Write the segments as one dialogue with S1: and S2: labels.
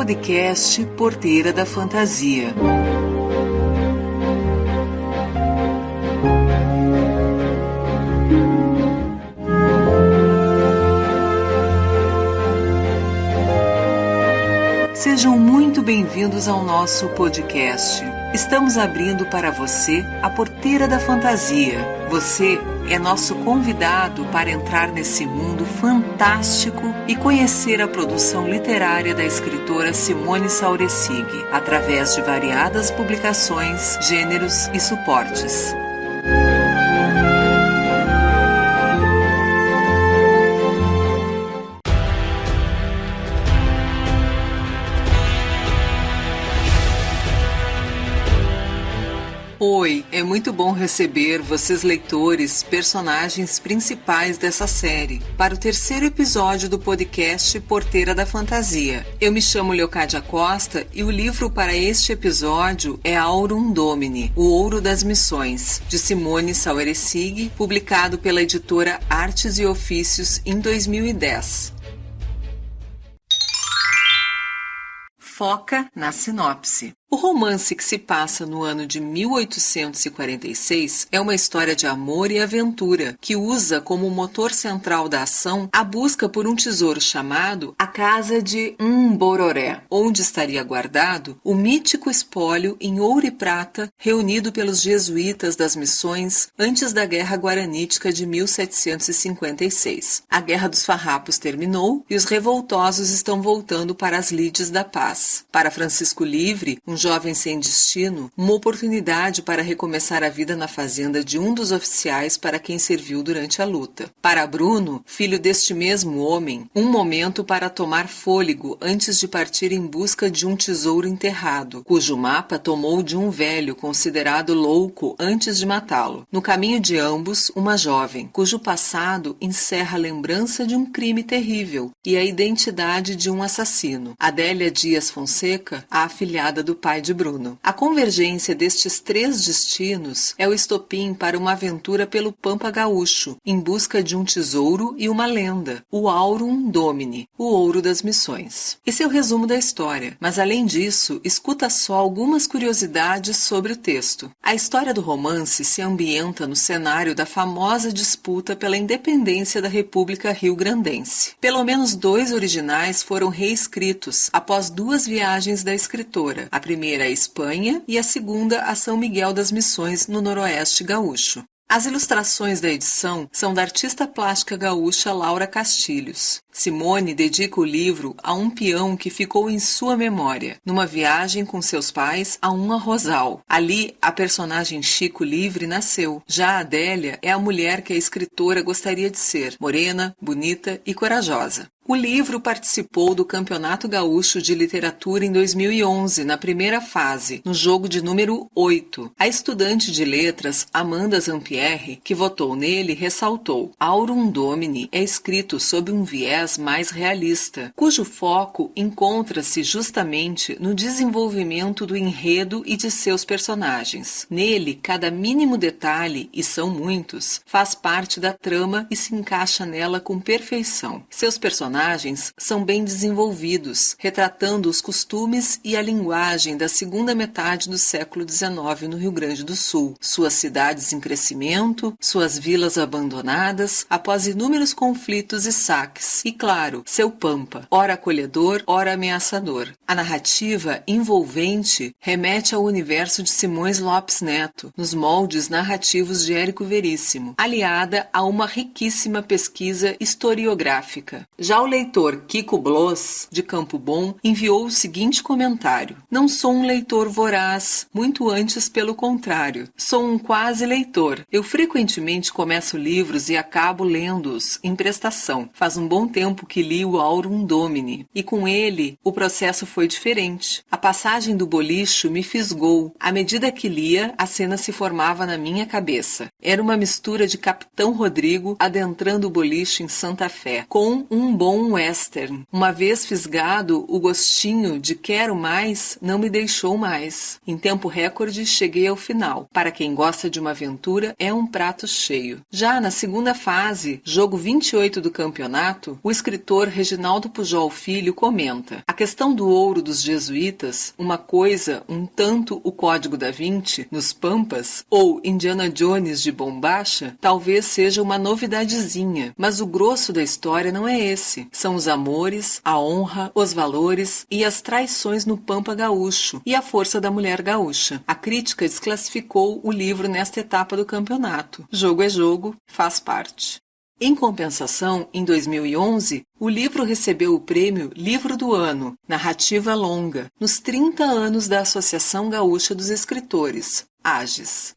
S1: Podcast Porteira da Fantasia. Sejam muito bem-vindos ao nosso podcast. Estamos abrindo para você a Porteira da Fantasia. Você é nosso convidado para entrar nesse mundo fantástico e conhecer a produção literária da escritora Simone Sauresig, através de variadas publicações, gêneros e suportes. Oi, é muito bom receber vocês leitores, personagens principais dessa série, para o terceiro episódio do podcast Porteira da Fantasia. Eu me chamo Leocádia Costa e o livro para este episódio é Aurum Domini, O Ouro das Missões, de Simone Sauresig, publicado pela editora Artes e Ofícios em 2010. Foca na sinopse. O romance, que se passa no ano de 1846, é uma história de amor e aventura que usa como motor central da ação a busca por um tesouro chamado a Casa de Mbororé, onde estaria guardado o mítico espólio em ouro e prata reunido pelos jesuítas das missões antes da Guerra Guaranítica de 1756. A Guerra dos Farrapos terminou e os revoltosos estão voltando para as lides da paz. Para Francisco Livre, um jovem sem destino, uma oportunidade para recomeçar a vida na fazenda de um dos oficiais para quem serviu durante a luta. Para Bruno, filho deste mesmo homem, um momento para tomar fôlego antes de partir em busca de um tesouro enterrado, cujo mapa tomou de um velho considerado louco antes de matá-lo. No caminho de ambos, uma jovem, cujo passado encerra a lembrança de um crime terrível e a identidade de um assassino. Adélia Dias Fonseca, a afilhada do pai de Bruno. A convergência destes três destinos é o estopim para uma aventura pelo Pampa Gaúcho, em busca de um tesouro e uma lenda, o Aurum Domini, o Ouro das Missões. Esse é o resumo da história, mas além disso, escuta só algumas curiosidades sobre o texto. A história do romance se ambienta no cenário da famosa disputa pela independência da República Rio-Grandense. Pelo menos 2 originais foram reescritos após 2 viagens da escritora, a primeira à Espanha e a segunda a São Miguel das Missões, no Noroeste Gaúcho. As ilustrações da edição são da artista plástica gaúcha Laura Castilhos. Simone dedica o livro a um peão que ficou em sua memória, numa viagem com seus pais a um arrozal. Ali, a personagem Chico Livre nasceu. Já a Adélia é a mulher que a escritora gostaria de ser, morena, bonita e corajosa. O livro participou do Campeonato Gaúcho de Literatura em 2011, na primeira fase, no jogo de número 8. A estudante de letras, Amanda Zampierre, que votou nele, ressaltou: Aurum Domini é escrito sob um viés mais realista, cujo foco encontra-se justamente no desenvolvimento do enredo e de seus personagens. Nele, cada mínimo detalhe, e são muitos, faz parte da trama e se encaixa nela com perfeição. Seus personagens são bem desenvolvidos, retratando os costumes e a linguagem da segunda metade do século XIX no Rio Grande do Sul, suas cidades em crescimento, suas vilas abandonadas após inúmeros conflitos e saques, e claro, seu Pampa, ora acolhedor, ora ameaçador. A narrativa envolvente remete ao universo de Simões Lopes Neto, nos moldes narrativos de Érico Veríssimo, aliada a uma riquíssima pesquisa historiográfica. Já o leitor Kiko Bloss, de Campo Bom, enviou o seguinte comentário: Não sou um leitor voraz, muito antes pelo contrário. Sou um quase leitor. Eu frequentemente começo livros e acabo lendo-os em prestação. Faz um bom tempo que li o Aurum Domini, e com ele o processo foi diferente. A passagem do bolicho me fisgou. À medida que lia, a cena se formava na minha cabeça. Era uma mistura de Capitão Rodrigo adentrando o bolicho em Santa Fé, com um bom bom western. Uma vez fisgado, o gostinho de quero mais não me deixou mais. Em tempo recorde, cheguei ao final. Para quem gosta de uma aventura, é um prato cheio. Já na segunda fase, jogo 28 do campeonato, o escritor Reginaldo Pujol Filho comenta: a questão do ouro dos jesuítas, uma coisa um tanto o Código da Vinci, nos Pampas, ou Indiana Jones de Bombacha, talvez seja uma novidadezinha, mas o grosso da história não é esse. São os amores, a honra, os valores e as traições no Pampa gaúcho e a força da mulher gaúcha. A crítica desclassificou o livro nesta etapa do campeonato. Jogo é jogo, faz parte. Em compensação, em 2011, o livro recebeu o prêmio Livro do Ano, Narrativa Longa, nos 30 anos da Associação Gaúcha dos Escritores, AGES.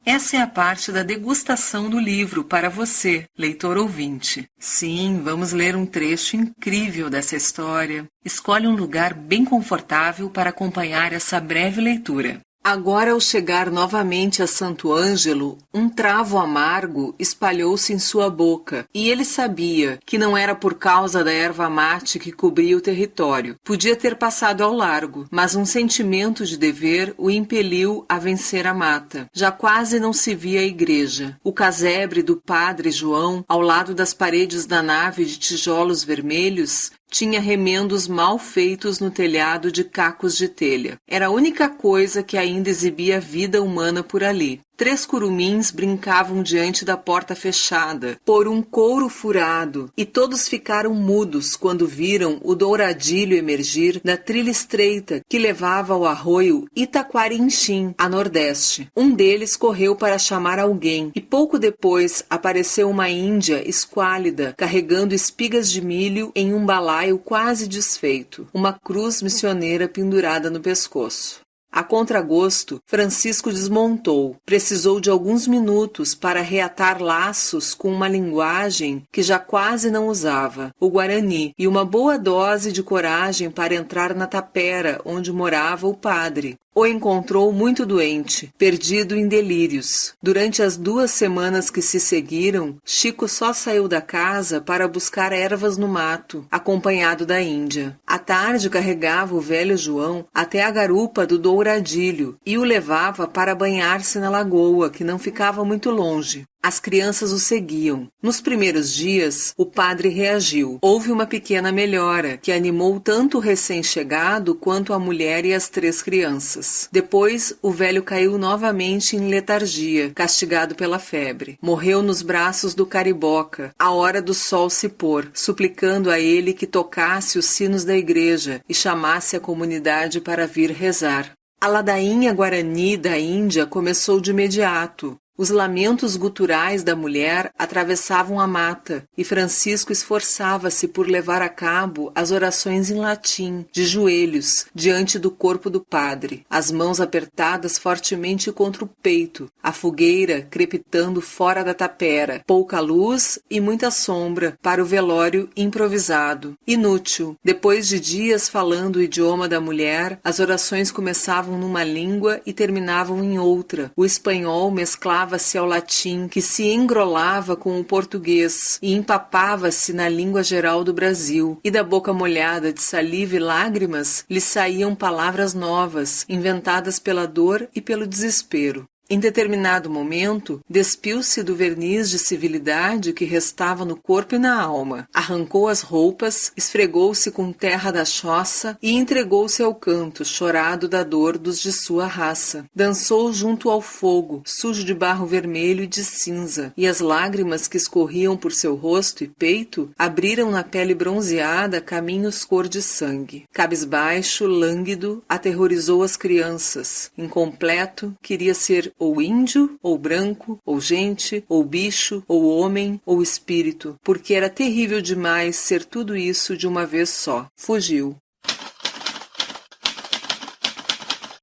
S1: Essa é a parte da degustação do livro para você, leitor ouvinte. Sim, vamos ler um trecho incrível dessa história. Escolhe um lugar bem confortável para acompanhar essa breve leitura. Agora, ao chegar novamente a Santo Ângelo, um travo amargo espalhou-se em sua boca, e ele sabia que não era por causa da erva mate que cobria o território. Podia ter passado ao largo, mas um sentimento de dever o impeliu a vencer a mata. Já quase não se via a igreja. O casebre do padre João, ao lado das paredes da nave de tijolos vermelhos, tinha remendos mal feitos no telhado de cacos de telha. Era a única coisa que ainda exibia vida humana por ali. 3 curumins brincavam diante da porta fechada, por um couro furado, e todos ficaram mudos quando viram o douradilho emergir da trilha estreita que levava ao arroio Itaquarinchim, a nordeste. Um deles correu para chamar alguém, e pouco depois apareceu uma índia esquálida, carregando espigas de milho em um balaio quase desfeito, uma cruz missioneira pendurada no pescoço. A contragosto, Francisco desmontou. Precisou de alguns minutos para reatar laços com uma linguagem que já quase não usava, o guarani, e uma boa dose de coragem para entrar na tapera onde morava o padre. O encontrou muito doente, perdido em delírios. Durante as 2 semanas que se seguiram, Chico só saiu da casa para buscar ervas no mato, acompanhado da Índia. À tarde carregava o velho João até a garupa do Douradilho e o levava para banhar-se na lagoa, que não ficava muito longe. As crianças o seguiam. Nos primeiros dias, o padre reagiu. Houve uma pequena melhora, que animou tanto o recém-chegado quanto a mulher e as 3 crianças. Depois, o velho caiu novamente em letargia, castigado pela febre. Morreu nos braços do cariboca, à hora do sol se pôr, suplicando a ele que tocasse os sinos da igreja e chamasse a comunidade para vir rezar. A ladainha guarani da Índia começou de imediato. Os lamentos guturais da mulher atravessavam a mata, e Francisco esforçava-se por levar a cabo as orações em latim, de joelhos, diante do corpo do padre, as mãos apertadas fortemente contra o peito, a fogueira crepitando fora da tapera, pouca luz e muita sombra para o velório improvisado. Inútil. Depois de dias falando o idioma da mulher, as orações começavam numa língua e terminavam em outra. O espanhol mesclava-se ao latim, que se engrolava com o português e empapava-se na língua geral do Brasil, e da boca molhada de saliva e lágrimas lhe saíam palavras novas, inventadas pela dor e pelo desespero. Em determinado momento, despiu-se do verniz de civilidade que restava no corpo e na alma. Arrancou as roupas, esfregou-se com terra da choça e entregou-se ao canto, chorado da dor dos de sua raça. Dançou junto ao fogo, sujo de barro vermelho e de cinza, e as lágrimas que escorriam por seu rosto e peito abriram na pele bronzeada caminhos cor de sangue. Cabisbaixo, lânguido, aterrorizou as crianças. Incompleto, queria ser ou índio, ou branco, ou gente, ou bicho, ou homem, ou espírito, porque era terrível demais ser tudo isso de uma vez só. Fugiu.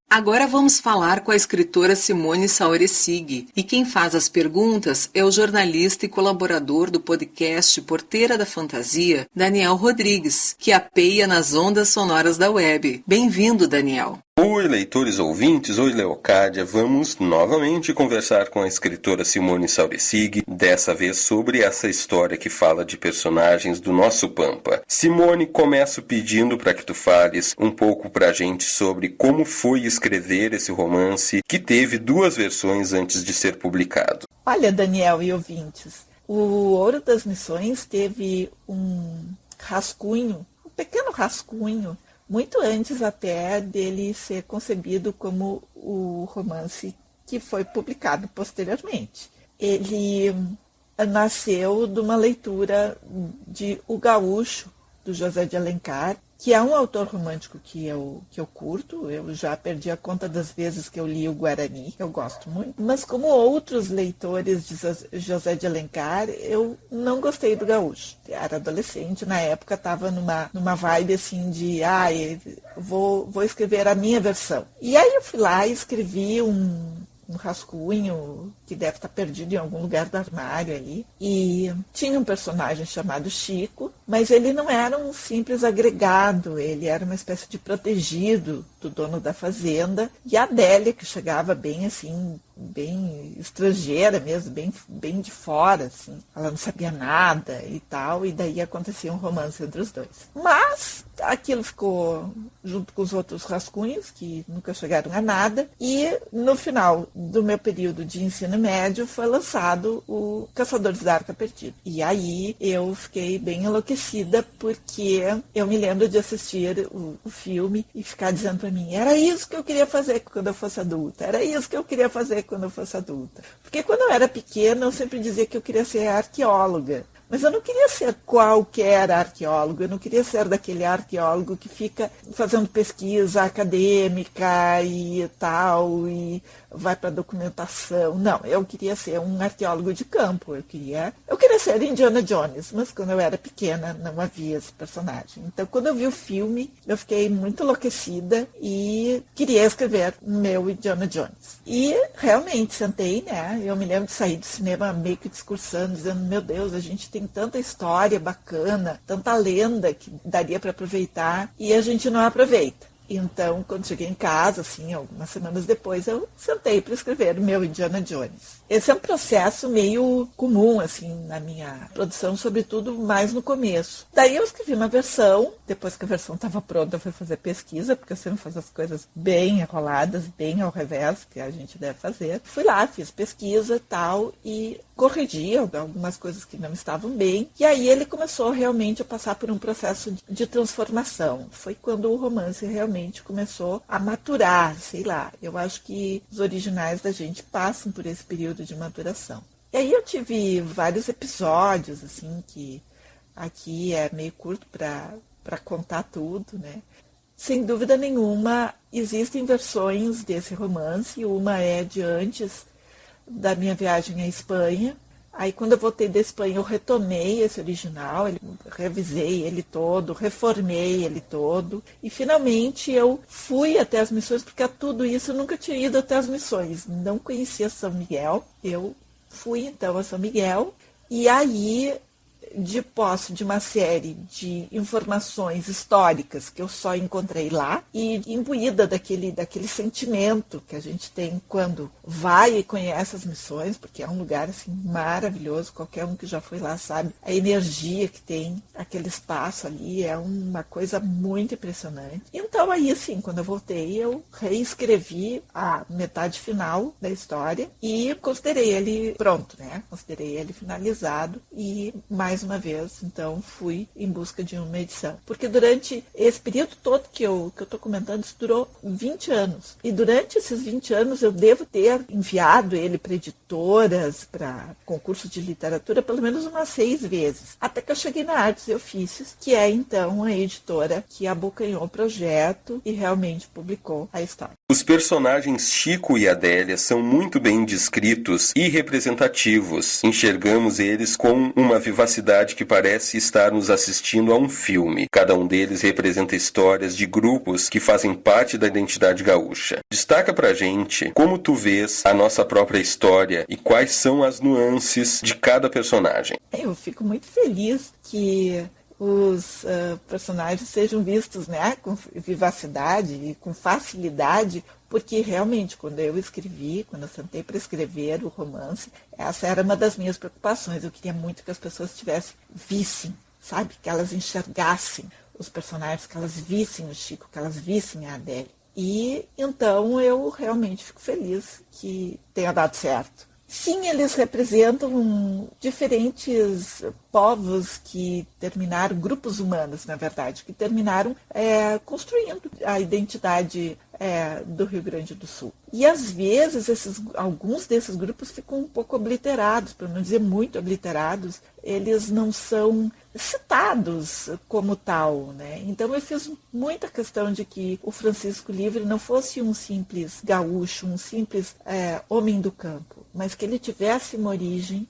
S1: Agora vamos falar com a escritora Simone Sauresig, e quem faz as perguntas é o jornalista e colaborador do podcast Porteira da Fantasia, Daniel Rodrigues, que apeia nas ondas sonoras da web. Bem-vindo, Daniel!
S2: Oi, leitores ouvintes, oi, Leocádia. Vamos novamente conversar com a escritora Simone Sauresig, dessa vez sobre essa história que fala de personagens do nosso Pampa. Simone, começo pedindo para que tu fales um pouco pra gente sobre como foi escrever esse romance, que teve 2 versões antes de ser publicado.
S3: Olha, Daniel e ouvintes, o Ouro das Missões teve um rascunho, um pequeno rascunho, muito antes até dele ser concebido como o romance que foi publicado posteriormente. Ele nasceu de uma leitura de O Gaúcho, do José de Alencar, que é um autor romântico que eu curto. Eu já perdi a conta das vezes que eu li o Guarani, eu gosto muito. Mas como outros leitores de José de Alencar, eu não gostei do Gaúcho. Eu era adolescente, na época estava numa vibe assim de, vou escrever a minha versão. E aí eu fui lá e escrevi um rascunho que deve estar perdido em algum lugar do armário ali. E tinha um personagem chamado Chico, mas ele não era um simples agregado, ele era uma espécie de protegido do dono da fazenda. E a Adélia, que chegava bem assim, bem estrangeira mesmo, bem de fora, assim. Ela não sabia nada e tal, e daí acontecia um romance entre os dois. Mas aquilo ficou junto com os outros rascunhos, que nunca chegaram a nada, e no final do meu período de ensino médio foi lançado o Caçadores da Arca Perdida. E aí eu fiquei bem enlouquecida, porque eu me lembro de assistir o filme e ficar dizendo para mim, era isso que eu queria fazer quando eu fosse adulta, era isso que eu queria fazer quando eu fosse adulta. Porque quando eu era pequena, eu sempre dizia que eu queria ser arqueóloga. Mas eu não queria ser qualquer arqueólogo, eu não queria ser daquele arqueólogo que fica fazendo pesquisa acadêmica e tal, e vai para documentação. Não, eu queria ser um arqueólogo de campo, eu queria ser Indiana Jones, mas quando eu era pequena não havia esse personagem. Então, quando eu vi o filme, eu fiquei muito enlouquecida e queria escrever meu Indiana Jones. E realmente sentei, né? Eu me lembro de sair do cinema meio que discursando, dizendo, meu Deus, a gente tem tanta história bacana, tanta lenda que daria para aproveitar e a gente não aproveita. Então, quando cheguei em casa, assim, algumas semanas depois, eu sentei para escrever o meu Indiana Jones. Esse é um processo meio comum, assim, na minha produção, sobretudo mais no começo. Daí eu escrevi uma versão, depois que a versão estava pronta, eu fui fazer pesquisa, porque eu sempre faço as coisas bem enroladas, bem ao revés, que a gente deve fazer. Fui lá, fiz pesquisa e tal, e corrigi algumas coisas que não estavam bem. E aí ele começou realmente a passar por um processo de transformação. Foi quando o romance realmente começou a maturar, sei lá. Eu acho que os originais da gente passam por esse período de maturação. E aí eu tive vários episódios, assim, que aqui é meio curto para contar tudo, né? Sem dúvida nenhuma, existem versões desse romance. Uma é de antes da minha viagem à Espanha. Aí, quando eu voltei da Espanha, eu retomei esse original, revisei ele todo, reformei ele todo. E, finalmente, eu fui até as missões, porque a tudo isso eu nunca tinha ido até as missões. Não conhecia São Miguel. Eu fui, então, a São Miguel. E aí, de posse de uma série de informações históricas que eu só encontrei lá e imbuída daquele sentimento que a gente tem quando vai e conhece as missões, porque é um lugar assim maravilhoso, qualquer um que já foi lá sabe a energia que tem aquele espaço ali, é uma coisa muito impressionante. Então aí assim, quando eu voltei, eu reescrevi a metade final da história e considerei ele pronto, né? Considerei ele finalizado e mais uma vez, então, fui em busca de uma edição. Porque durante esse período todo que eu estou comentando, isso durou 20 anos. E durante esses 20 anos eu devo ter enviado ele para editoras, para concursos de literatura, pelo menos umas 6 vezes. Até que eu cheguei na Artes e Ofícios, que é então a editora que abocanhou o projeto e realmente publicou a história.
S2: Os personagens Chico e Adélia são muito bem descritos e representativos. Enxergamos eles com uma vivacidade que parece estar nos assistindo a um filme. Cada um deles representa histórias de grupos que fazem parte da identidade gaúcha. Destaca pra gente como tu vês a nossa própria história e quais são as nuances de cada personagem.
S3: Eu fico muito feliz que os personagens sejam vistos, né, com vivacidade e com facilidade, porque realmente quando eu sentei para escrever o romance, essa era uma das minhas preocupações. Eu queria muito que as pessoas vissem, sabe, que elas enxergassem os personagens, que elas vissem o Chico, que elas vissem a Adélia. E então eu realmente fico feliz que tenha dado certo. Sim, eles representam diferentes povos que terminaram, grupos humanos, na verdade, que terminaram construindo a identidade do Rio Grande do Sul. E às vezes alguns desses grupos ficam um pouco obliterados, para não dizer muito obliterados, eles não são citados como tal, né? Então eu fiz muita questão de que o Francisco Livre não fosse um simples gaúcho, um simples homem do campo, mas que ele tivesse uma origem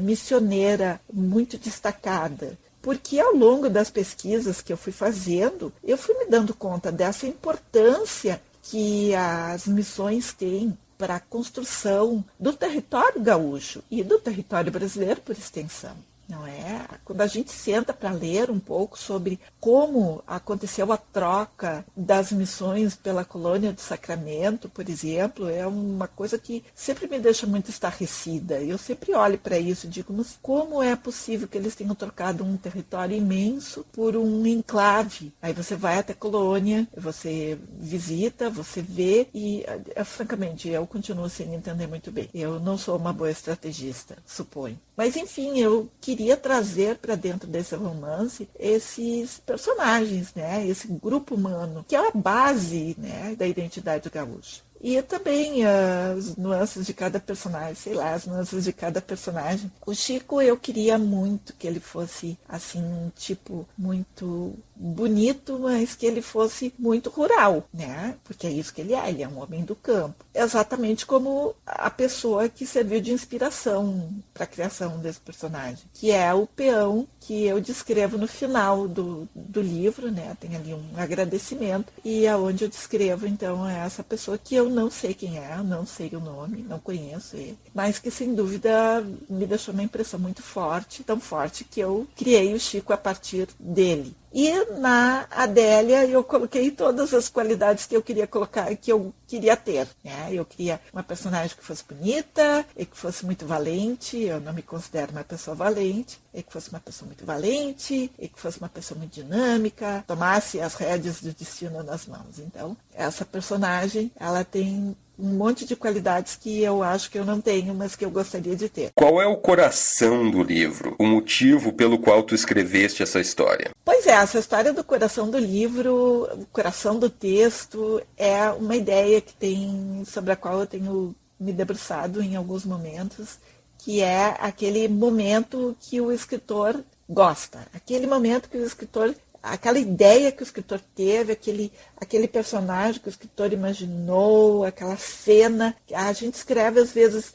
S3: missioneira muito destacada. Porque ao longo das pesquisas que eu fui fazendo, eu fui me dando conta dessa importância que as missões têm para a construção do território gaúcho e do território brasileiro por extensão. Não é? Quando a gente senta para ler um pouco sobre como aconteceu a troca das missões pela colônia do Sacramento, por exemplo, é uma coisa que sempre me deixa muito estarrecida. Eu sempre olho para isso e digo, mas como é possível que eles tenham trocado um território imenso por um enclave? Aí você vai até a colônia, você visita, você vê e, francamente, eu continuo sem entender muito bem. Eu não sou uma boa estrategista, suponho. Mas, enfim, eu queria trazer para dentro desse romance esses personagens, né? Esse grupo humano, que é a base, né, da identidade gaúcha. E também as nuances de cada personagem, as nuances de cada personagem. O Chico, eu queria muito que ele fosse, assim, um tipo muito bonito, mas que ele fosse muito rural, né? Porque é isso que ele é um homem do campo. Exatamente como a pessoa que serviu de inspiração para a criação desse personagem, que é o peão que eu descrevo no final do livro, né? Tem ali um agradecimento, e aonde eu descrevo, então, essa pessoa que eu não sei quem é, não sei o nome, não conheço ele, mas que, sem dúvida, me deixou uma impressão muito forte, tão forte que eu criei o Chico a partir dele. E na Adélia eu coloquei todas as qualidades que eu queria colocar, que eu queria ter, né? Eu queria uma personagem que fosse bonita, e que fosse muito valente. Eu não me considero uma pessoa valente, e que fosse uma pessoa muito valente, e que fosse uma pessoa muito dinâmica, tomasse as rédeas do destino nas mãos. Então, essa personagem, ela tem um monte de qualidades que eu acho que eu não tenho, mas que eu gostaria de ter.
S2: Qual é o coração do livro? O motivo pelo qual tu escreveste essa história?
S3: Pois é, essa história do coração do livro, o coração do texto, é uma ideia que tem, sobre a qual eu tenho me debruçado em alguns momentos, que é aquele momento que o escritor gosta, aquele momento que o escritor, aquela ideia que o escritor teve, aquele personagem que o escritor imaginou, aquela cena. A gente escreve, às vezes,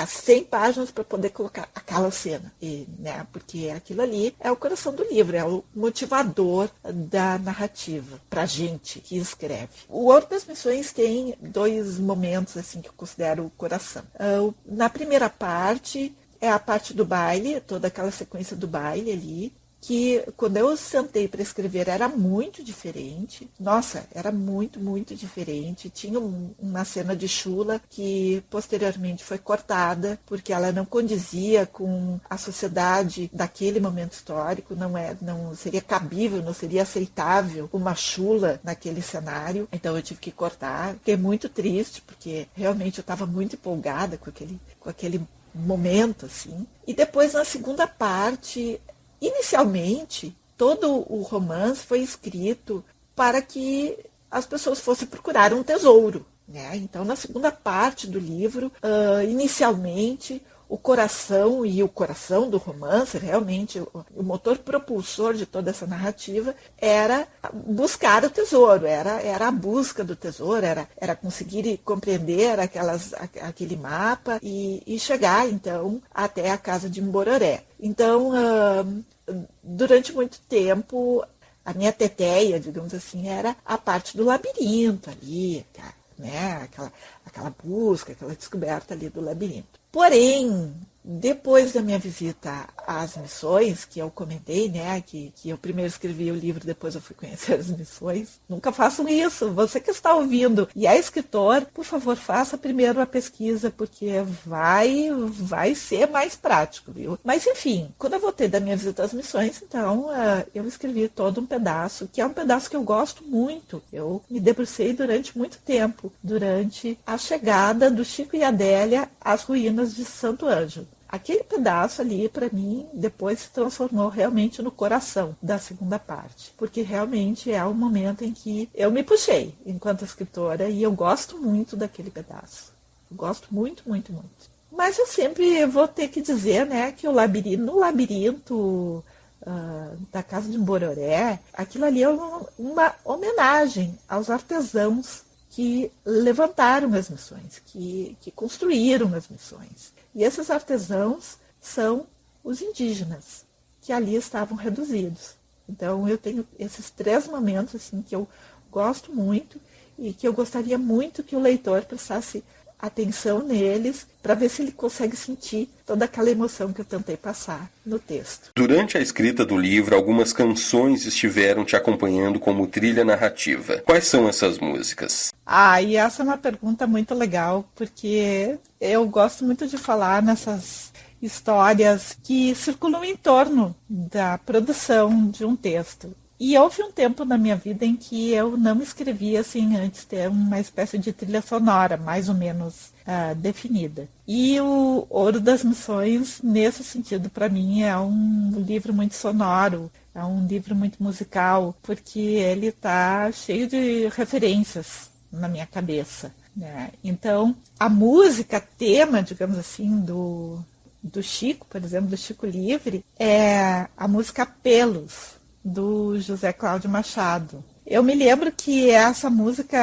S3: 100 páginas para poder colocar aquela cena. Né, porque aquilo ali é o coração do livro, é o motivador da narrativa para a gente que escreve. O Ouro das Missões tem 2 momentos assim, que eu considero o coração. Na primeira parte, é a parte do baile, toda aquela sequência do baile ali, que quando eu sentei para escrever era muito diferente. Nossa, era muito, muito diferente. Tinha uma cena de chula que posteriormente foi cortada, porque ela não condizia com a sociedade daquele momento histórico, não seria cabível, não seria aceitável uma chula naquele cenário. Então eu tive que cortar. Fiquei muito triste, porque realmente eu estava muito empolgada com aquele momento, assim. E depois, na segunda parte, inicialmente, todo o romance foi escrito para que as pessoas fossem procurar um tesouro, né? Então, na segunda parte do livro, inicialmente, o coração do romance, realmente, o motor propulsor de toda essa narrativa era buscar o tesouro, era a busca do tesouro, era conseguir compreender aquele mapa e chegar, então, até a casa de Mbororé. Então, durante muito tempo, a minha teteia, digamos assim, era a parte do labirinto ali, né? Aquela busca, aquela descoberta ali do labirinto. Porém, depois da minha visita as missões, que eu comentei, né, que eu primeiro escrevi o livro, depois eu fui conhecer as missões. Nunca façam isso. Você que está ouvindo e é escritor, por favor, faça primeiro a pesquisa, porque vai ser mais prático, viu? Mas, enfim, quando eu voltei da minha visita às missões, então, eu escrevi todo um pedaço, que é um pedaço que eu gosto muito. Eu me debrucei durante muito tempo, durante a chegada do Chico e Adélia às ruínas de Santo Ângelo. Aquele pedaço ali, para mim, depois se transformou realmente no coração da segunda parte. Porque realmente é o momento em que eu me puxei enquanto escritora e eu gosto muito daquele pedaço. Eu gosto muito, muito, muito. Mas eu sempre vou ter que dizer, né, que no labirinto da Casa de Bororé, aquilo ali é uma homenagem aos artesãos que levantaram as missões, que construíram as missões. E esses artesãos são os indígenas, que ali estavam reduzidos. Então, eu tenho esses 3 momentos assim, que eu gosto muito e que eu gostaria muito que o leitor prestasse atenção neles para ver se ele consegue sentir toda aquela emoção que eu tentei passar no texto.
S2: Durante a escrita do livro, algumas canções estiveram te acompanhando como trilha narrativa. Quais são essas músicas?
S3: E essa é uma pergunta muito legal, porque eu gosto muito de falar nessas histórias que circulam em torno da produção de um texto. E houve um tempo na minha vida em que eu não escrevia assim antes de ter uma espécie de trilha sonora, mais ou menos definida. E o Ouro das Missões, nesse sentido, para mim, é um livro muito sonoro, é um livro muito musical, porque ele está cheio de referências na minha cabeça, né? Então, a música, tema, digamos assim, do Chico, por exemplo, do Chico Livre, é a música Pelos, do José Cláudio Machado. Eu me lembro que essa música,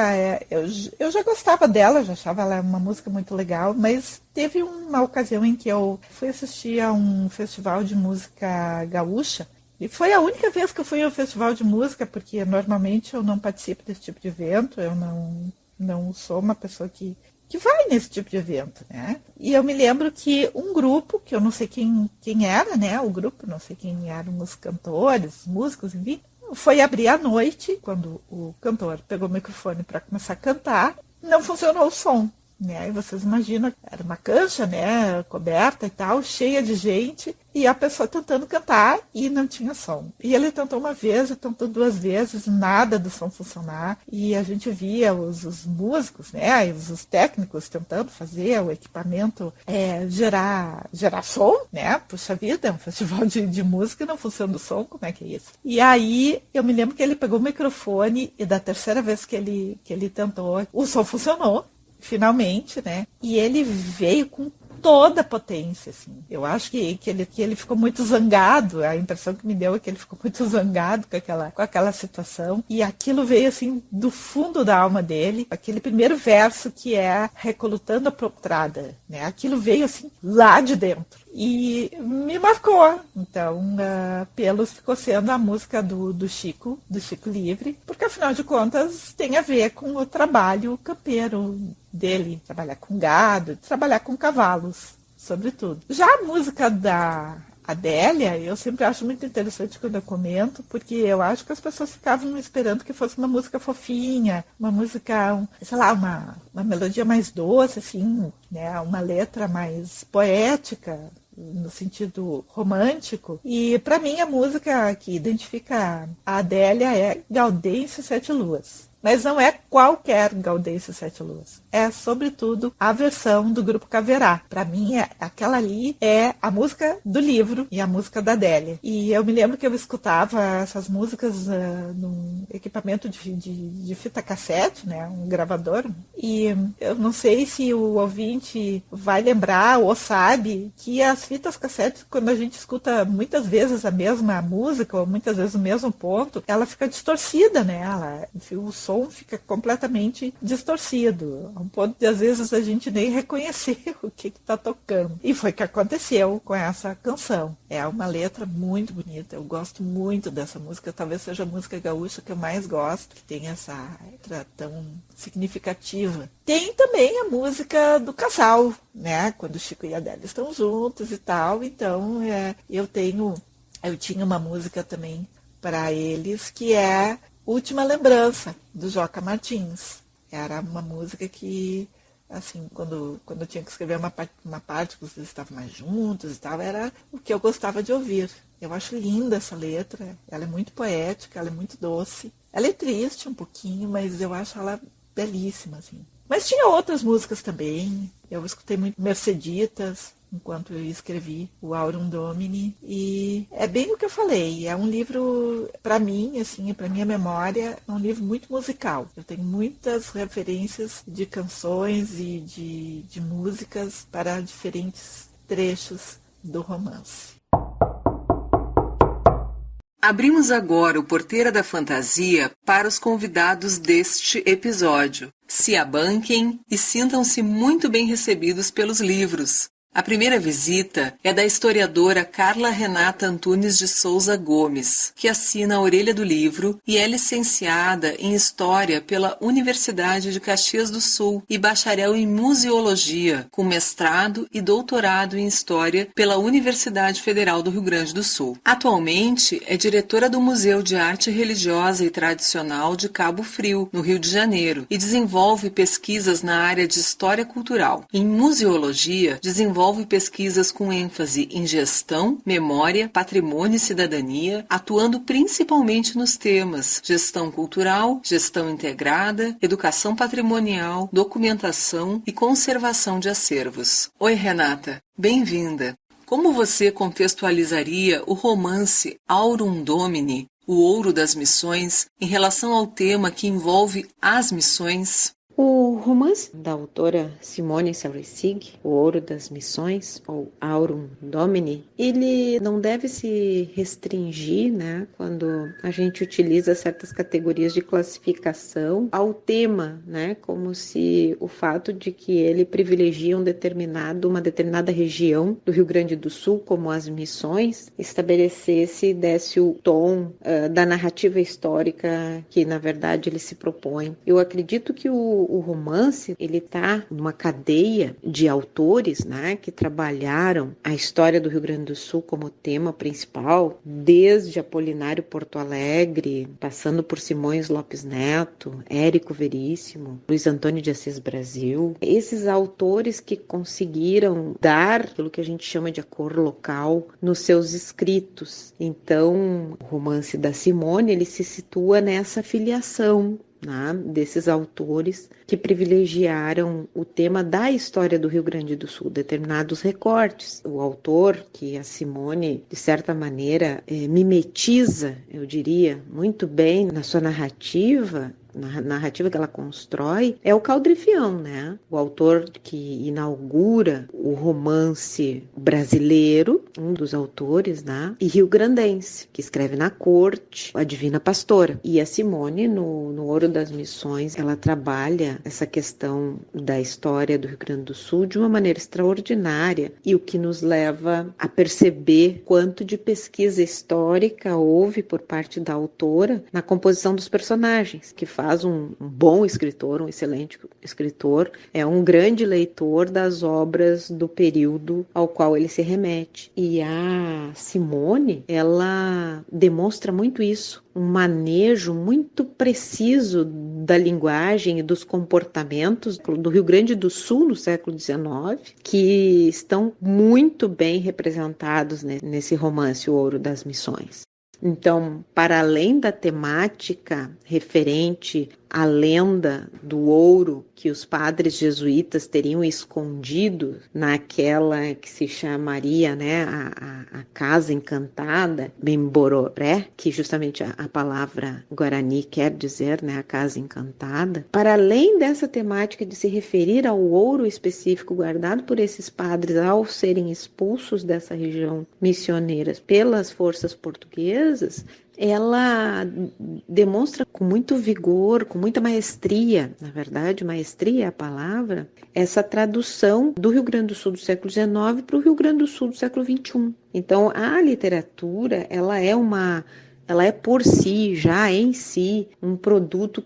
S3: eu já gostava dela, já achava ela uma música muito legal, mas teve uma ocasião em que eu fui assistir a um festival de música gaúcha, e foi a única vez que eu fui ao festival de música, porque normalmente eu não participo desse tipo de evento, eu não sou uma pessoa que vai nesse tipo de evento, né? E eu me lembro que um grupo, que eu não sei quem era, né? O grupo, não sei quem eram os cantores, os músicos, enfim, foi abrir à noite, quando o cantor pegou o microfone para começar a cantar, não funcionou o som, né? E vocês imaginam, era uma cancha, né? Coberta e tal, cheia de gente, e a pessoa tentando cantar e não tinha som. E ele tentou uma vez, tentou 2 vezes, nada do som funcionar. E a gente via os músicos, né, e os técnicos tentando fazer o equipamento gerar som, né? Puxa vida, é um festival de música e não funciona o som, como é que é isso? E aí eu me lembro que ele pegou o microfone e da terceira vez que ele tentou, o som funcionou, finalmente, né? E ele veio com toda a potência, assim. Eu acho que ele ficou muito zangado, a impressão que me deu é que ele ficou muito zangado com aquela situação, e aquilo veio, assim, do fundo da alma dele, aquele primeiro verso que é Recolutando a Potrada, né? Aquilo veio, assim, lá de dentro. E me marcou. Então, Pelos ficou sendo a música do Chico Livre, porque afinal de contas tem a ver com o trabalho campeiro dele, trabalhar com gado, trabalhar com cavalos, sobretudo. Já a música da Adélia, eu sempre acho muito interessante quando eu comento, porque eu acho que as pessoas ficavam esperando que fosse uma música fofinha, uma música, sei lá, uma melodia mais doce, assim, né, uma letra mais poética, no sentido romântico. E para mim a música que identifica a Adélia é Gaudêncio Sete Luas. Mas não é qualquer Gaudêncio Sete Luas. É, sobretudo, a versão do Grupo Caverá. Para mim, aquela ali é a música do livro e a música da Adélia. E eu me lembro que eu escutava essas músicas num equipamento de fita cassete, né, um gravador. E eu não sei se o ouvinte vai lembrar ou sabe que as fitas cassete, quando a gente escuta muitas vezes a mesma música ou muitas vezes o mesmo ponto, ela fica distorcida, né? O som som fica completamente distorcido, a um ponto de às vezes a gente nem reconhecer o que está tocando. E foi o que aconteceu com essa canção. É uma letra muito bonita, eu gosto muito dessa música, talvez seja a música gaúcha que eu mais gosto, que tem essa letra tão significativa. Tem também a música do casal, né? Quando o Chico e a Adélia estão juntos e tal, então eu tinha uma música também para eles, que é Última Lembrança, do Joca Martins. Era uma música que, assim, quando eu tinha que escrever uma parte que vocês estavam mais juntos e tal, era o que eu gostava de ouvir. Eu acho linda essa letra, ela é muito poética, ela é muito doce. Ela é triste um pouquinho, mas eu acho ela belíssima, assim. Mas tinha outras músicas também, eu escutei muito Merceditas, enquanto eu escrevi o Aurum Domini, e é bem o que eu falei, é um livro, para mim, assim, para minha memória, é um livro muito musical. Eu tenho muitas referências de canções e de músicas para diferentes trechos do romance.
S1: Abrimos agora o Porteira da Fantasia para os convidados deste episódio. Se abanquem e sintam-se muito bem recebidos pelos livros. A primeira visita é da historiadora Carla Renata Antunes de Souza Gomes, que assina a orelha do livro e é licenciada em História pela Universidade de Caxias do Sul e bacharel em Museologia, com mestrado e doutorado em História pela Universidade Federal do Rio Grande do Sul. Atualmente é diretora do Museu de Arte Religiosa e Tradicional de Cabo Frio, no Rio de Janeiro, e desenvolve pesquisas na área de História Cultural. Em Museologia, desenvolve pesquisas com ênfase em gestão, memória, patrimônio e cidadania, atuando principalmente nos temas gestão cultural, gestão integrada, educação patrimonial, documentação e conservação de acervos. Oi, Renata, bem-vinda. Como você contextualizaria o romance Aurum Domini, o Ouro das Missões, em relação ao tema que envolve as missões?
S4: O romance da autora Simone Saurisig, O Ouro das Missões, ou Aurum Domini, ele não deve se restringir, quando a gente utiliza certas categorias de classificação ao tema, como se o fato de que ele privilegia uma determinada região do Rio Grande do Sul, como as missões, estabelecesse e desse o tom da narrativa histórica que, na verdade, ele se propõe. Eu acredito que o romance, ele está numa cadeia de autores, que trabalharam a história do Rio Grande do Sul como tema principal, desde Apolinário Porto Alegre, passando por Simões Lopes Neto, Érico Veríssimo, Luiz Antônio de Assis Brasil. Esses autores que conseguiram dar aquilo que a gente chama de a cor local nos seus escritos. Então, o romance da Simone, ele se situa nessa filiação desses autores que privilegiaram o tema da história do Rio Grande do Sul, determinados recortes. O autor, que a Simone, de certa maneira, mimetiza, eu diria, muito bem na sua narrativa, na narrativa que ela constrói, é o Caldrifião, o autor que inaugura o romance brasileiro, um dos autores, e rio-grandense, que escreve na corte, a Divina Pastora. E a Simone, no Ouro das Missões, ela trabalha essa questão da história do Rio Grande do Sul de uma maneira extraordinária, e o que nos leva a perceber quanto de pesquisa histórica houve por parte da autora na composição dos personagens, que faz um bom escritor, um excelente escritor, é um grande leitor das obras do período ao qual ele se remete. E a Simone, ela demonstra muito isso, um manejo muito preciso da linguagem e dos comportamentos do Rio Grande do Sul no século XIX, que estão muito bem representados nesse romance, O Ouro das Missões. Então, para além da temática referente à lenda do ouro que os padres jesuítas teriam escondido naquela que se chamaria a Casa Encantada, Bembororé, que justamente a palavra guarani quer dizer a Casa Encantada, para além dessa temática de se referir ao ouro específico guardado por esses padres ao serem expulsos dessa região missioneira pelas forças portuguesas, ela demonstra com muito vigor, com muita maestria, na verdade, maestria é a palavra, essa tradução do Rio Grande do Sul do século XIX para o Rio Grande do Sul do século XXI. Então, a literatura, ela é por si, já em si, um produto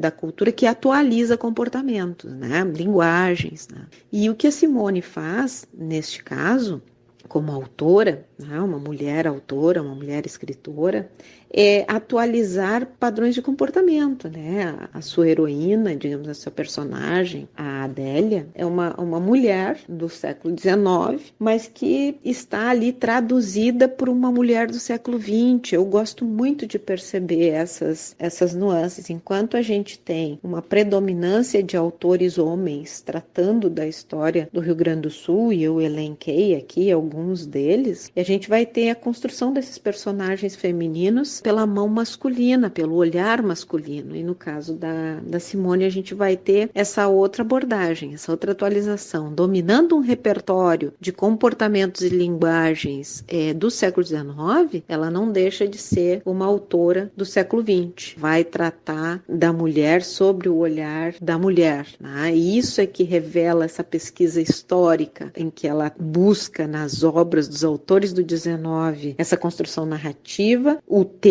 S4: da cultura que atualiza comportamentos, né? Linguagens. Né? E o que a Simone faz, neste caso, como autora, né? Uma mulher autora, uma mulher escritora, é atualizar padrões de comportamento, né? A sua heroína, digamos, a sua personagem, a Adélia, é uma mulher do século XIX, mas que está ali traduzida por uma mulher do século XX. Eu gosto muito de perceber essas nuances. Enquanto a gente tem uma predominância de autores homens tratando da história do Rio Grande do Sul, e eu elenquei aqui alguns deles, e a gente vai ter a construção desses personagens femininos pela mão masculina, pelo olhar masculino. E no caso da Simone, a gente vai ter essa outra abordagem, essa outra atualização, dominando um repertório de comportamentos e linguagens do século XIX, ela não deixa de ser uma autora do século XX. Vai tratar da mulher sobre o olhar da mulher. Né? E isso é que revela essa pesquisa histórica em que ela busca nas obras dos autores do XIX essa construção narrativa, o tema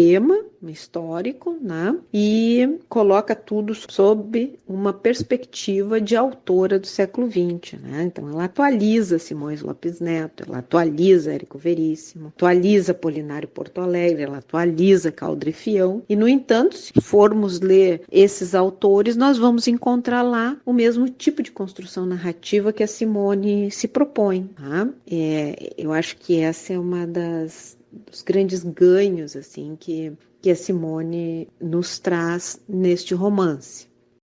S4: histórico, né? E coloca tudo sob uma perspectiva de autora do século XX. Né? Então, ela atualiza Simões Lopes Neto, ela atualiza Érico Veríssimo, atualiza Apolinário Porto Alegre, ela atualiza Caldre Fião. E, no entanto, se formos ler esses autores, nós vamos encontrar lá o mesmo tipo de construção narrativa que a Simone se propõe. Tá? Eu acho que essa é uma dos grandes ganhos assim que a Simone nos traz neste romance.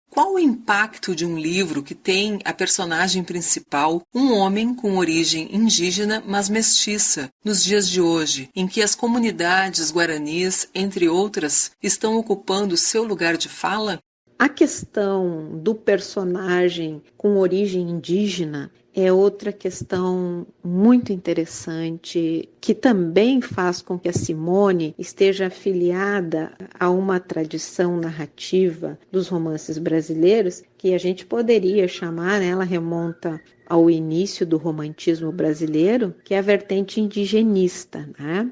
S1: Qual o impacto de um livro que tem a personagem principal um homem com origem indígena, mas mestiça, nos dias de hoje, em que as comunidades guaranis, entre outras, estão ocupando seu lugar de fala?
S4: A questão do personagem com origem indígena é outra questão muito interessante, que também faz com que a Simone esteja afiliada a uma tradição narrativa dos romances brasileiros, que a gente poderia chamar, né, ela remonta ao início do romantismo brasileiro, que é a vertente indigenista, né?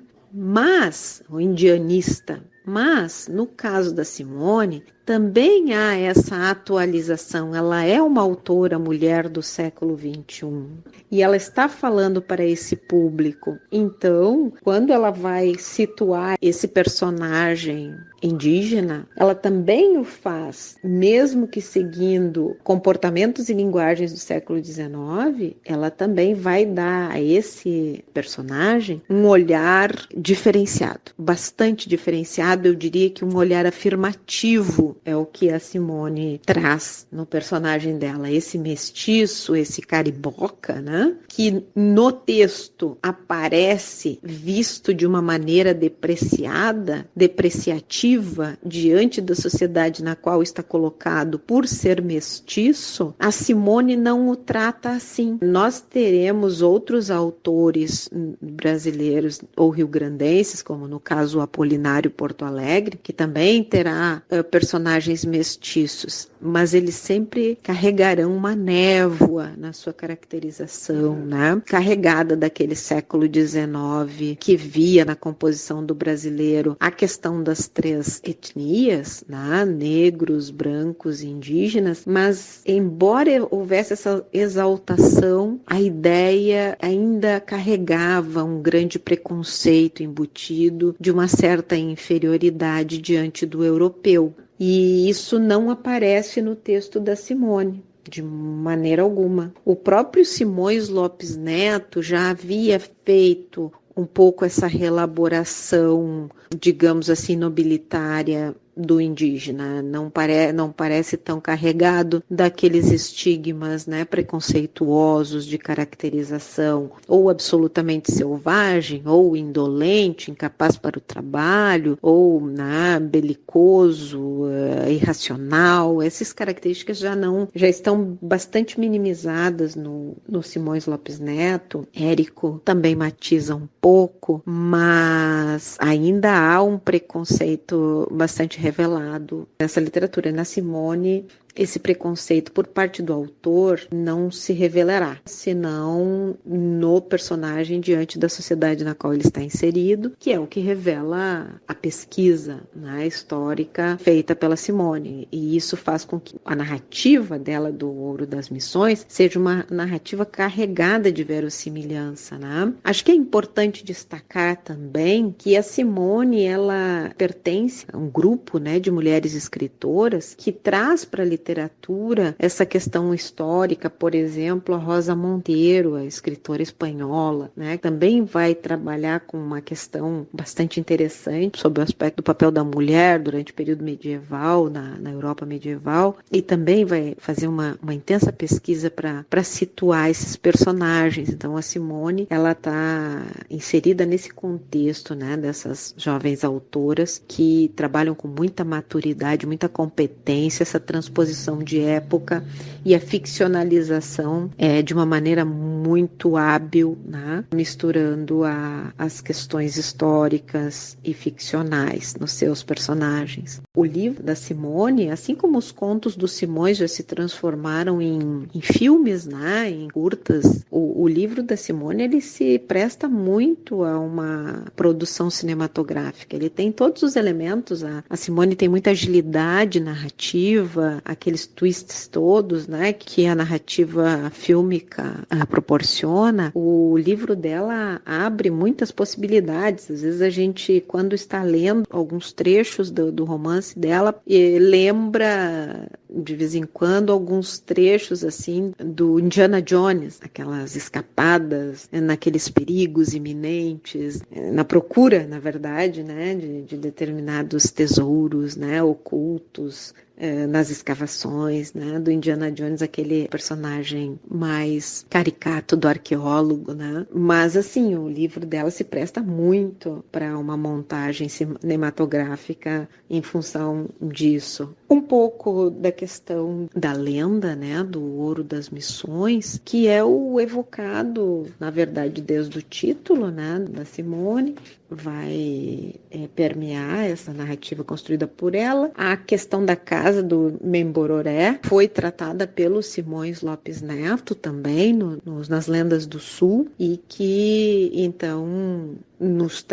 S4: Ou indianista. Mas, no caso da Simone, também há essa atualização. Ela é uma autora mulher do século XXI e ela está falando para esse público. Então, quando ela vai situar esse personagem indígena, ela também o faz, mesmo que seguindo comportamentos e linguagens do século XIX, ela também vai dar a esse personagem um olhar diferenciado, bastante diferenciado, eu diria que um olhar afirmativo é o que a Simone traz no personagem dela, esse mestiço, esse cariboca, né? Que no texto aparece visto de uma maneira depreciativa diante da sociedade na qual está colocado por ser mestiço, a Simone não o trata assim. Nós teremos outros autores brasileiros ou rio-grandenses, como no caso o Apolinário Porto Alegre, que também terá personagens mestiços, mas eles sempre carregarão uma névoa na sua caracterização, né? Carregada daquele século XIX que via na composição do brasileiro a questão das três etnias, né? Negros, brancos e indígenas, mas embora houvesse essa exaltação, a ideia ainda carregava um grande preconceito embutido de uma certa inferioridade diante do europeu. E isso não aparece no texto da Simone, de maneira alguma. O próprio Simões Lopes Neto já havia feito um pouco essa reelaboração, digamos assim, nobilitária do indígena, não parece tão carregado daqueles estigmas, né, preconceituosos de caracterização ou absolutamente selvagem, ou indolente, incapaz para o trabalho, ou belicoso, irracional. Essas características já estão bastante minimizadas no Simões Lopes Neto. Érico também matiza um pouco, mas ainda há um preconceito bastante revelado nessa literatura. Na Simone, esse preconceito por parte do autor não se revelará, senão no personagem diante da sociedade na qual ele está inserido, que é o que revela a pesquisa, né, histórica feita pela Simone. E isso faz com que a narrativa dela do Ouro das Missões seja uma narrativa carregada de verossimilhança, né? Acho que é importante destacar também que a Simone, ela pertence a um grupo, né, de mulheres escritoras que traz para a literatura essa questão histórica. Por exemplo, a Rosa Monteiro, a escritora espanhola, né, também vai trabalhar com uma questão bastante interessante sobre o aspecto do papel da mulher durante o período medieval, na Europa medieval, e também vai fazer uma intensa pesquisa para situar esses personagens. Então, a Simone, ela está inserida nesse contexto, né, dessas jovens autoras que trabalham com muita maturidade, muita competência, essa transposição de época e a ficcionalização de uma maneira muito hábil, né, misturando as questões históricas e ficcionais nos seus personagens. O livro da Simone, assim como os contos do Simões já se transformaram em filmes, né, em curtas, o livro da Simone, ele se presta muito a uma produção cinematográfica. Ele tem todos os elementos. A Simone tem muita agilidade narrativa, aqueles twists todos, né, que a narrativa fílmica proporciona. O livro dela abre muitas possibilidades. Às vezes a gente, quando está lendo alguns trechos do romance dela, lembra de vez em quando alguns trechos assim do Indiana Jones, aquelas escapadas naqueles perigos iminentes, na procura, na verdade, né, de determinados tesouros, né, ocultos nas escavações, né, do Indiana Jones, aquele personagem mais caricato do arqueólogo, né? Mas assim, o livro dela se presta muito para uma montagem cinematográfica em função disso. Um pouco da questão da lenda, né, do Ouro das Missões, que é o evocado, na verdade, desde o título, né, da Simone, vai permear essa narrativa construída por ela. A questão da casa do Membororé foi tratada pelo Simões Lopes Neto também nas Lendas do Sul, e que então nos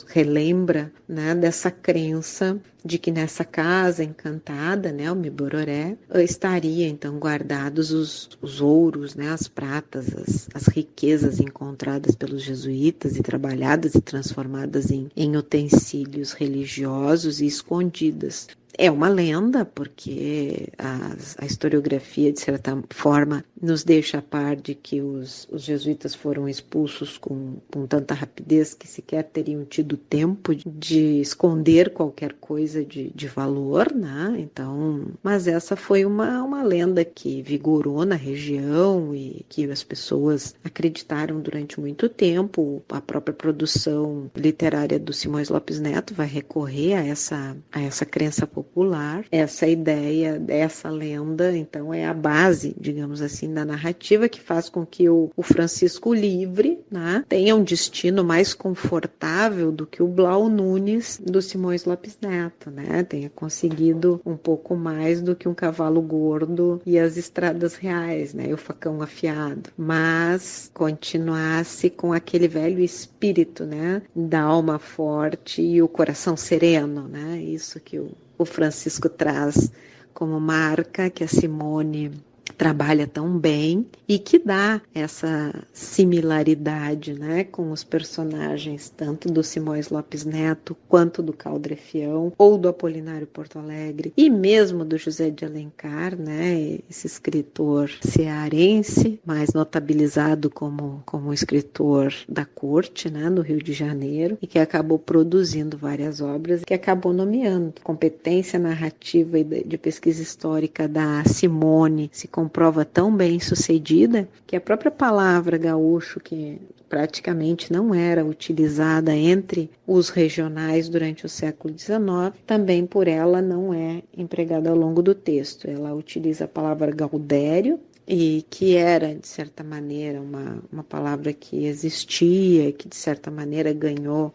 S4: relembra, né, dessa crença de que nessa casa encantada, né, o Membororé, estaria então guardados os ouros, né, as pratas, as riquezas encontradas pelos jesuítas e trabalhadas e transformadas em utensílios religiosos e escondidas. É uma lenda, porque a historiografia, de certa forma, nos deixa a par de que os jesuítas foram expulsos com tanta rapidez que sequer teriam tido tempo de esconder qualquer coisa de valor, né? Então, mas essa foi uma lenda que vigorou na região e que as pessoas acreditaram durante muito tempo. A própria produção literária do Simões Lopes Neto vai recorrer a essa crença popular, essa ideia, essa lenda. Então é a base, digamos assim, da narrativa, que faz com que o Francisco Livre, né, tenha um destino mais confortável do que o Blau Nunes do Simões Lopes Neto, né, tenha conseguido um pouco mais do que um cavalo gordo e as estradas reais, né, e o facão afiado, mas continuasse com aquele velho espírito, né, da alma forte e o coração sereno, né, isso que o Francisco traz como marca, que a Simone trabalha tão bem e que dá essa similaridade, né, com os personagens tanto do Simões Lopes Neto quanto do Caldrefião ou do Apolinário Porto Alegre e mesmo do José de Alencar, né, esse escritor cearense, mais notabilizado como escritor da corte, né, no Rio de Janeiro, e que acabou produzindo várias obras, que acabou nomeando. A competência narrativa e de pesquisa histórica da Simone se comprova tão bem sucedida que a própria palavra gaúcho, que praticamente não era utilizada entre os regionais durante o século XIX, também por ela não é empregada ao longo do texto. Ela utiliza a palavra gaudério, e que era, de certa maneira, uma palavra que existia, que de certa maneira ganhou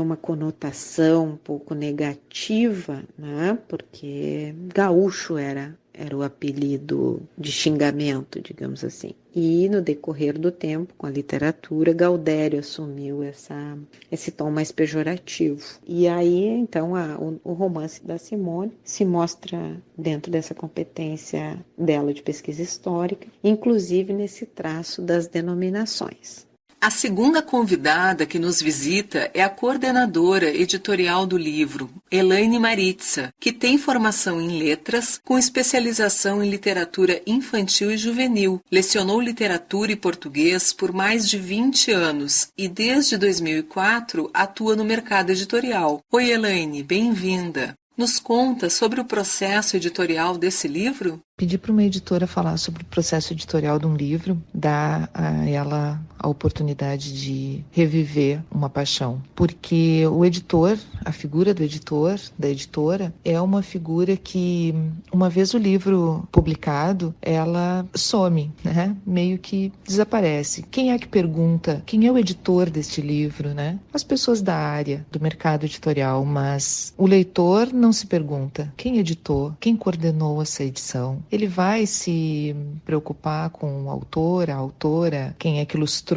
S4: uma conotação um pouco negativa, né? Porque gaúcho era o apelido de xingamento, digamos assim. E no decorrer do tempo, com a literatura, Gaudério assumiu esse tom mais pejorativo. E aí, então, o romance da Simone se mostra dentro dessa competência dela de pesquisa histórica, inclusive nesse traço das denominações.
S1: A segunda convidada que nos visita é a coordenadora editorial do livro, Elaine Maritza, que tem formação em letras com especialização em literatura infantil e juvenil. Lecionou literatura e português por mais de 20 anos e desde 2004 atua no mercado editorial. Oi, Elaine, bem-vinda. Nos conta sobre o processo editorial desse livro?
S5: Pedir para uma editora falar sobre o processo editorial de um livro dá a ela a oportunidade de reviver uma paixão, porque o editor, a figura do editor, da editora, é uma figura que, uma vez o livro publicado, ela some, né? Meio que desaparece. Quem é que pergunta? Quem é o editor deste livro, né? As pessoas da área, do mercado editorial, mas o leitor não se pergunta quem editou, quem coordenou essa edição. Ele vai se preocupar com o autor, a autora, quem é que ilustrou,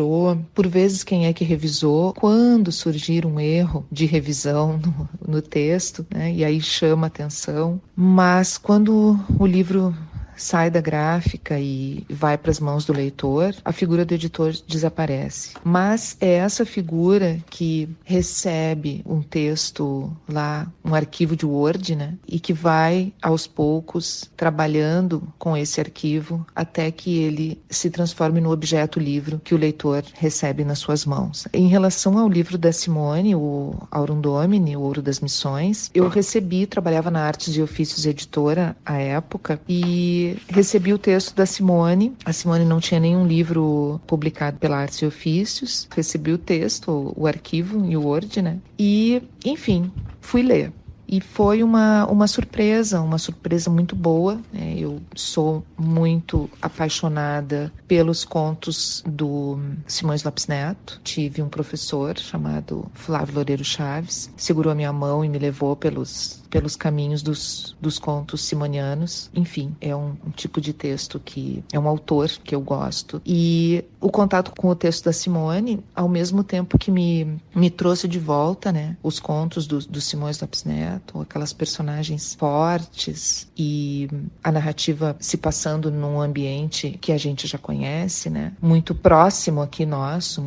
S5: por vezes quem é que revisou, quando surgir um erro de revisão no texto, né? E aí chama atenção. Mas quando o livro sai da gráfica e vai para as mãos do leitor, a figura do editor desaparece. Mas é essa figura que recebe um texto lá, um arquivo de Word, né? E que vai, aos poucos, trabalhando com esse arquivo até que ele se transforme no objeto livro que o leitor recebe nas suas mãos. Em relação ao livro da Simone, o Aurum Domini, o Ouro das Missões, eu trabalhava na Artes e Ofícios Editora à época, e recebi o texto da Simone. A Simone não tinha nenhum livro publicado pela Artes e Ofícios. Recebi o texto, o arquivo em Word, né? E, enfim, fui ler. E foi uma surpresa muito boa. Eu sou muito apaixonada pelos contos do Simões Lopes Neto. Tive um professor chamado Flávio Loureiro Chaves, segurou a minha mão e me levou pelos caminhos dos contos simonianos. Enfim, é um tipo de texto que é um autor que eu gosto. E o contato com o texto da Simone, ao mesmo tempo que me trouxe de volta, né, os contos do Simões Lopes Neto, aquelas personagens fortes e a narrativa se passando num ambiente que a gente já conhece, né, muito próximo aqui nosso,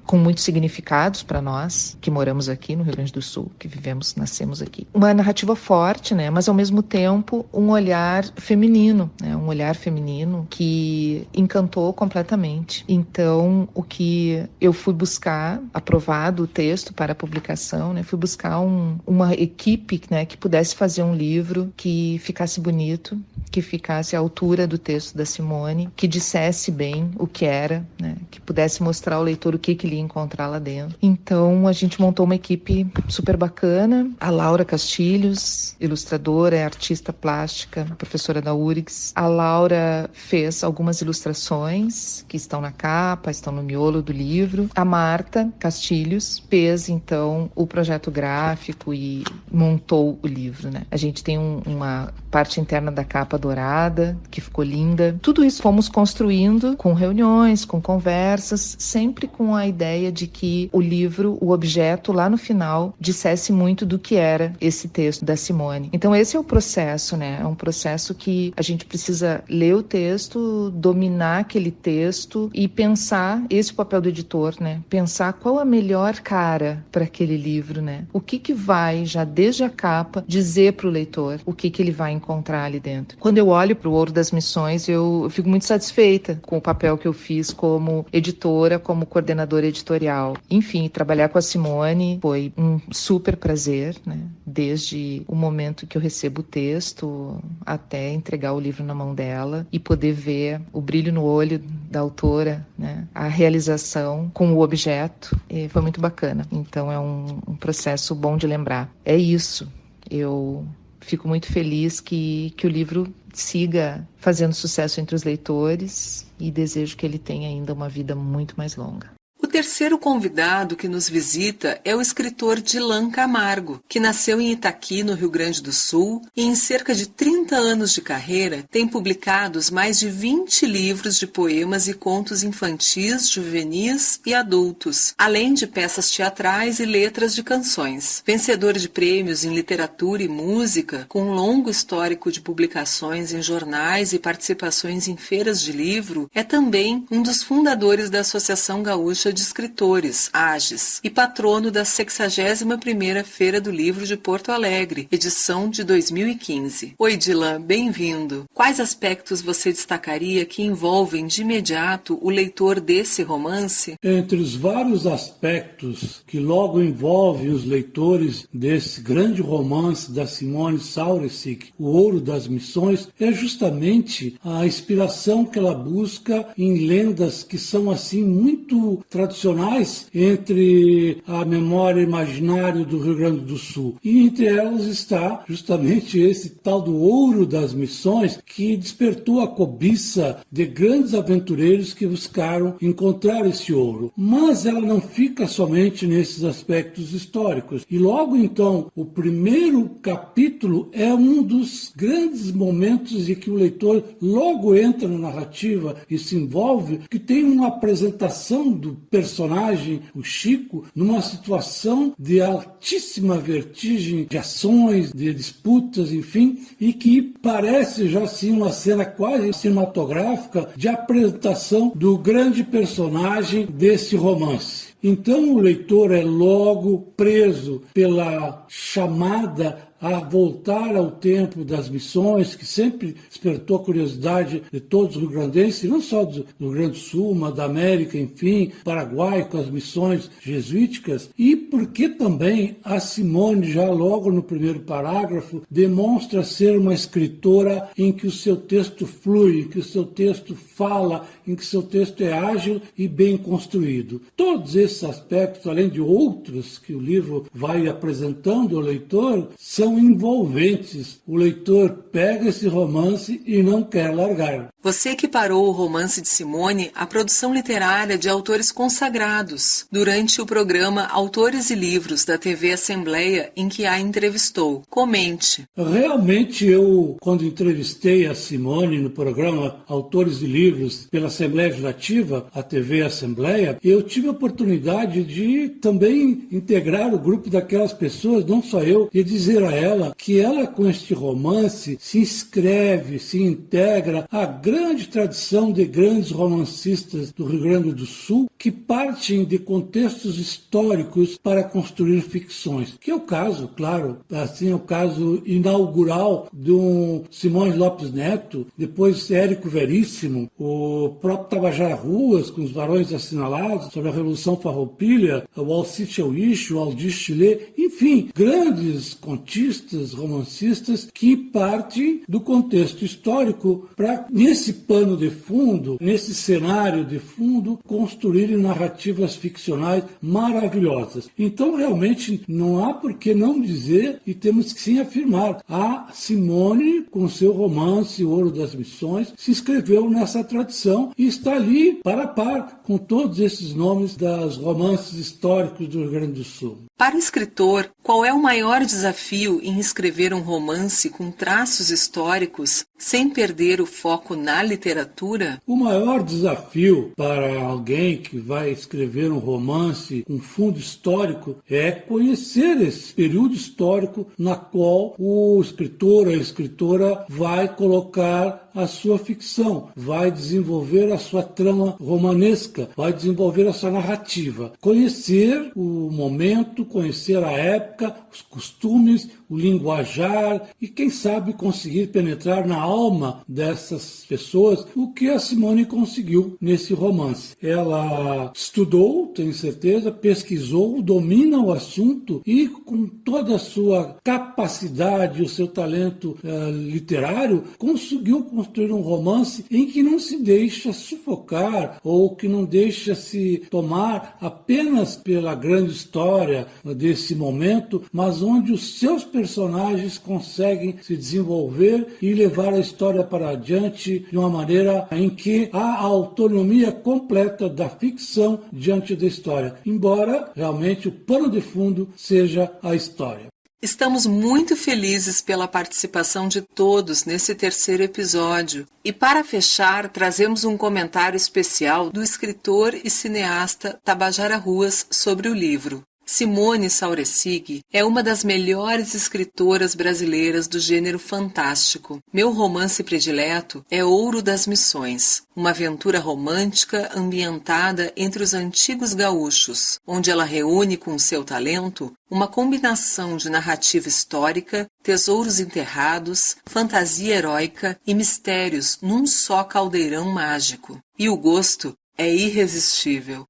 S5: com muitos significados para nós que moramos aqui no Rio Grande do Sul, que nascemos aqui. Uma narrativa forte, né, mas ao mesmo tempo um olhar feminino, né, um olhar feminino que encantou completamente. Então, o que eu fui buscar, aprovado o texto para a publicação, né, fui buscar uma equipe, né, que pudesse fazer um livro que ficasse bonito, que ficasse à altura do texto da Simone, que dissesse bem o que era, né, que pudesse mostrar ao leitor o que ele ia encontrar lá dentro. Então, a gente montou uma equipe super bacana. A Laura Castilhos, ilustradora, é artista plástica, professora da URGS. A Laura fez algumas ilustrações que estão na capa, estão no miolo do livro. A Marta Castilhos fez, então, o projeto gráfico e montou o livro, né? A gente tem uma parte interna da capa dourada, que ficou linda. Tudo isso fomos construindo com reuniões, com conversas, sempre com a ideia de que o livro, o objeto, lá no final, dissesse muito do que era esse texto texto da Simone. Então esse é o processo, né? É um processo que a gente precisa ler o texto, dominar aquele texto e pensar, esse é o papel do editor, né? Pensar qual a melhor cara para aquele livro, né? O que vai, já desde a capa, dizer para o leitor o que ele vai encontrar ali dentro. Quando eu olho para o Ouro das Missões, eu fico muito satisfeita com o papel que eu fiz como editora, como coordenadora editorial. Enfim, trabalhar com a Simone foi um super prazer, né? Desde o momento que eu recebo o texto até entregar o livro na mão dela e poder ver o brilho no olho da autora, né? A realização com o objeto, foi muito bacana. Então é um processo bom de lembrar. É isso. Eu fico muito feliz que o livro siga fazendo sucesso entre os leitores e desejo que ele tenha ainda uma vida muito mais longa.
S1: O terceiro convidado que nos visita é o escritor Dilan Camargo, que nasceu em Itaqui, no Rio Grande do Sul, e em cerca de 30 anos de carreira tem publicados mais de 20 livros de poemas e contos infantis, juvenis e adultos, além de peças teatrais e letras de canções. Vencedor de prêmios em literatura e música, com um longo histórico de publicações em jornais e participações em feiras de livro, é também um dos fundadores da Associação Gaúcha de Escritores, AGES, e patrono da 61ª Feira do Livro de Porto Alegre, edição de 2015. Oi, Dilan, bem-vindo. Quais aspectos você destacaria que envolvem de imediato o leitor desse romance?
S6: Entre os vários aspectos que logo envolvem os leitores desse grande romance da Simone Saurecic, O Ouro das Missões, é justamente a inspiração que ela busca em lendas que são assim muito tradicionais entre a memória imaginária do Rio Grande do Sul. E entre elas está justamente esse tal do Ouro das Missões, que despertou a cobiça de grandes aventureiros que buscaram encontrar esse ouro. Mas ela não fica somente nesses aspectos históricos. E logo então, o primeiro capítulo é um dos grandes momentos em que o leitor logo entra na narrativa e se envolve, que tem uma apresentação do personagem, o Chico, numa situação de altíssima vertigem de ações, de disputas, enfim, e que parece já assim uma cena quase cinematográfica de apresentação do grande personagem desse romance. Então o leitor é logo preso pela chamada a voltar ao tempo das missões, que sempre despertou a curiosidade de todos os rio-grandenses, não só do Rio Grande do Sul, mas da América, enfim, Paraguai, com as missões jesuíticas, e porque também a Simone, já logo no primeiro parágrafo, demonstra ser uma escritora em que o seu texto flui, em que o seu texto fala, em que o seu texto é ágil e bem construído. Todos esses aspectos, além de outros que o livro vai apresentando ao leitor, são envolventes. O leitor pega esse romance e não quer largar.
S1: Você equiparou o romance de Simone à produção literária de autores consagrados durante o programa Autores e Livros da TV Assembleia, em que a entrevistou. Comente.
S6: Realmente eu, quando entrevistei a Simone no programa Autores e Livros pela Assembleia Legislativa, a TV Assembleia, eu tive a oportunidade de também integrar o grupo daquelas pessoas, não só eu, e dizer a ela que ela, com este romance, se inscreve, se integra à grande tradição de grandes romancistas do Rio Grande do Sul que partem de contextos históricos para construir ficções. Que é o caso, claro, assim, é o caso inaugural do Simões Lopes Neto, depois Érico Veríssimo, o próprio Tabajara Ruas, com os Varões Assinalados, sobre a Revolução Farroupilha, o Alcide Auich, o Aldir Chilé, enfim, grandes contistas, romancistas que partem do contexto histórico para, nesse pano de fundo, nesse cenário de fundo, construírem narrativas ficcionais maravilhosas. Então, realmente, não há por que não dizer, e temos que sim afirmar, a Simone, com seu romance O Ouro das Missões, se inscreveu nessa tradição e está ali par a par com todos esses nomes das romances históricos do Rio Grande do Sul.
S1: Para o escritor, qual é o maior desafio em escrever um romance com traços históricos sem perder o foco na literatura?
S6: O maior desafio para alguém que que vai escrever um romance, um fundo histórico, é conhecer esse período histórico na qual o escritor, a escritora vai colocar a sua ficção, vai desenvolver a sua trama romanesca, vai desenvolver a sua narrativa. Conhecer o momento, conhecer a época, os costumes, o linguajar e, quem sabe, conseguir penetrar na alma dessas pessoas, o que a Simone conseguiu nesse romance. Ela estudou, tenho certeza, pesquisou, domina o assunto e, com toda a sua capacidade, o seu talento literário, conseguiu construir um romance em que não se deixa sufocar ou que não deixa se tomar apenas pela grande história desse momento, mas onde os seus personagens conseguem se desenvolver e levar a história para adiante de uma maneira em que há a autonomia completa da ficção diante da história, embora realmente o pano de fundo seja a história.
S1: Estamos muito felizes pela participação de todos nesse terceiro episódio. E para fechar, trazemos um comentário especial do escritor e cineasta Tabajara Ruas sobre o livro. Simone Sauresig é uma das melhores escritoras brasileiras do gênero fantástico. Meu romance predileto é Ouro das Missões, uma aventura romântica ambientada entre os antigos gaúchos, onde ela reúne com seu talento uma combinação de narrativa histórica, tesouros enterrados, fantasia heróica e mistérios num só caldeirão mágico. E o gosto é irresistível.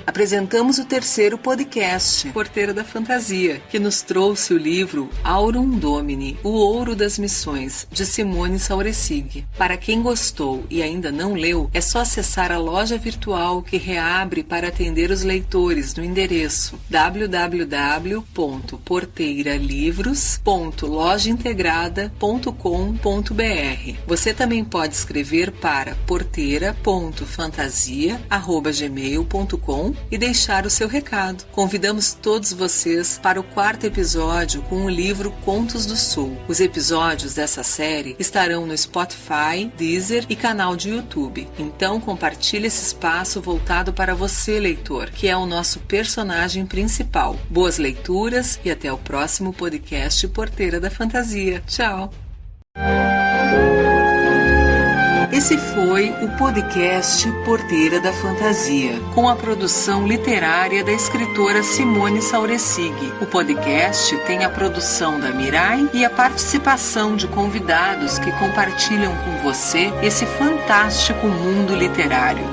S1: Apresentamos o terceiro podcast, Porteira da Fantasia, que nos trouxe o livro Aurum Domini, O Ouro das Missões, de Simone Sauresig. Para quem gostou e ainda não leu, é só acessar a loja virtual que reabre para atender os leitores no endereço www.porteiralivros.lojaintegrada.com.br. Você também pode escrever para porteira.fantasia@gmail.com e deixar o seu recado. Convidamos todos vocês para o 4º episódio com o livro Contos do Sul. Os episódios dessa série estarão no Spotify, Deezer e canal de YouTube. Então compartilhe esse espaço voltado para você, leitor, que é o nosso personagem principal. Boas leituras e até o próximo podcast Porteira da Fantasia. Tchau! Esse foi o podcast Porteira da Fantasia, com a produção literária da escritora Simone Sauresig. O podcast tem a produção da Mirai e a participação de convidados que compartilham com você esse fantástico mundo literário.